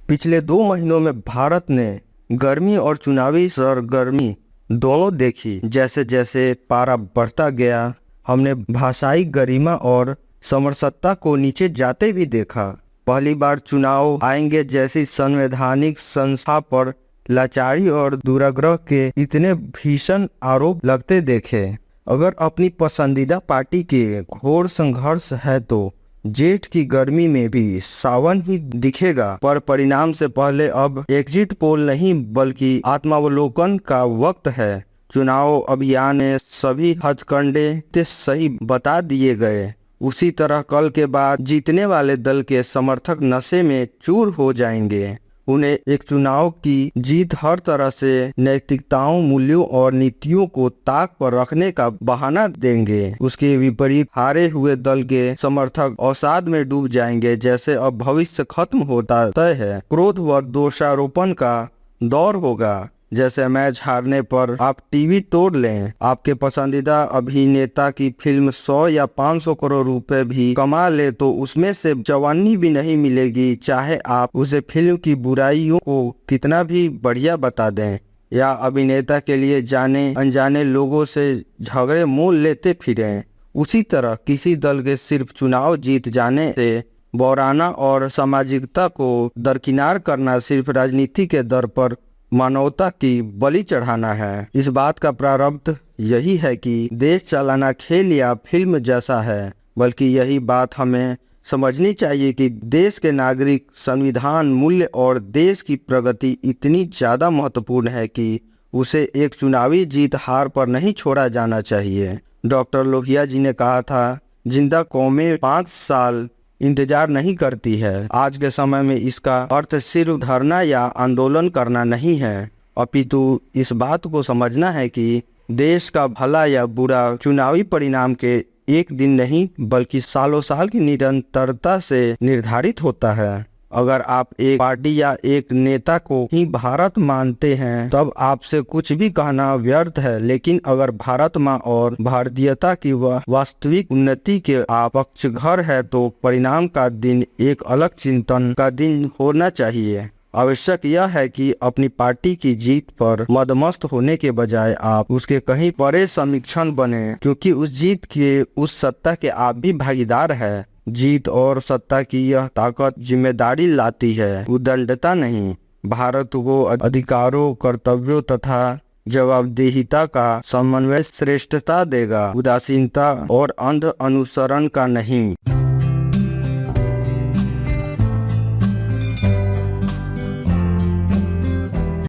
पिछले 2 महीनों में भारत ने गर्मी और चुनावी सरगर्मी दोनों देखी। जैसे जैसे पारा बढ़ता गया, हमने भाषाई गरिमा और समरसत्ता को नीचे जाते भी देखा। पहली बार चुनाव आएंगे जैसी संवैधानिक संस्था पर लाचारी और दुराग्रह के इतने भीषण आरोप लगते देखे। अगर अपनी पसंदीदा पार्टी के घोर संघर्ष है तो जेठ की गर्मी में भी सावन ही दिखेगा। पर परिणाम से पहले अब एग्जिट पोल नहीं बल्कि आत्मावलोकन का वक्त है। चुनाव अभियान में सभी हथकंडे सही बता दिए गए। उसी तरह कल के बाद जीतने वाले दल के समर्थक नशे में चूर हो जाएंगे। उन्हें एक चुनाव की जीत हर तरह से नैतिकताओं, मूल्यों और नीतियों को ताक पर रखने का बहाना देंगे। उसके विपरीत हारे हुए दल के समर्थक अवसाद में डूब जाएंगे। जैसे अब भविष्य खत्म होता तय है, क्रोध व दोषारोपण का दौर होगा। जैसे मैच हारने पर आप टीवी तोड़ लें, आपके पसंदीदा अभिनेता की फिल्म 100 या 500 करोड़ रुपए भी कमा ले तो उसमें से चवन्नी भी नहीं मिलेगी, चाहे आप उसे फिल्म की बुराइयों को कितना भी बढ़िया बता दें या अभिनेता के लिए जाने अनजाने लोगों से झगड़े मोल लेते फिरें। उसी तरह किसी दल के सिर्फ चुनाव जीत जाने से बौराना और सामाजिकता को दरकिनार करना सिर्फ राजनीति के दर पर मानवता की बलि चढ़ाना है। इस बात का प्रारब्ध यही है कि देश चलाना खेल या फिल्म जैसा है, बल्कि यही बात हमें समझनी चाहिए कि देश के नागरिक, संविधान, मूल्य और देश की प्रगति इतनी ज़्यादा महत्वपूर्ण है कि उसे एक चुनावी जीत हार पर नहीं छोड़ा जाना चाहिए। डॉक्टर लोहिया जी ने कहा था, जिंदा कौमें 5 साल इंतजार नहीं करती है। आज के समय में इसका अर्थ सिर्फ धरना या आंदोलन करना नहीं है, अपितु इस बात को समझना है कि देश का भला या बुरा चुनावी परिणाम के एक दिन नहीं बल्कि सालों साल की निरंतरता से निर्धारित होता है। अगर आप एक पार्टी या एक नेता को ही भारत मानते हैं तब आपसे कुछ भी कहना व्यर्थ है, लेकिन अगर भारत माँ और भारतीयता की वह वास्तविक उन्नति के आप पक्षधर है तो परिणाम का दिन एक अलग चिंतन का दिन होना चाहिए। आवश्यक यह है कि अपनी पार्टी की जीत पर मदमस्त होने के बजाय आप उसके कहीं परे समीक्षण बने, क्योंकि उस जीत के उस सत्ता के आप भी भागीदार है। जीत और सत्ता की यह ताकत जिम्मेदारी लाती है, उद्दंडता नहीं। भारत को अधिकारों, कर्तव्यों तथा जवाबदेहिता का समन्वय श्रेष्ठता देगा, उदासीनता और अंध अनुसरण का नहीं।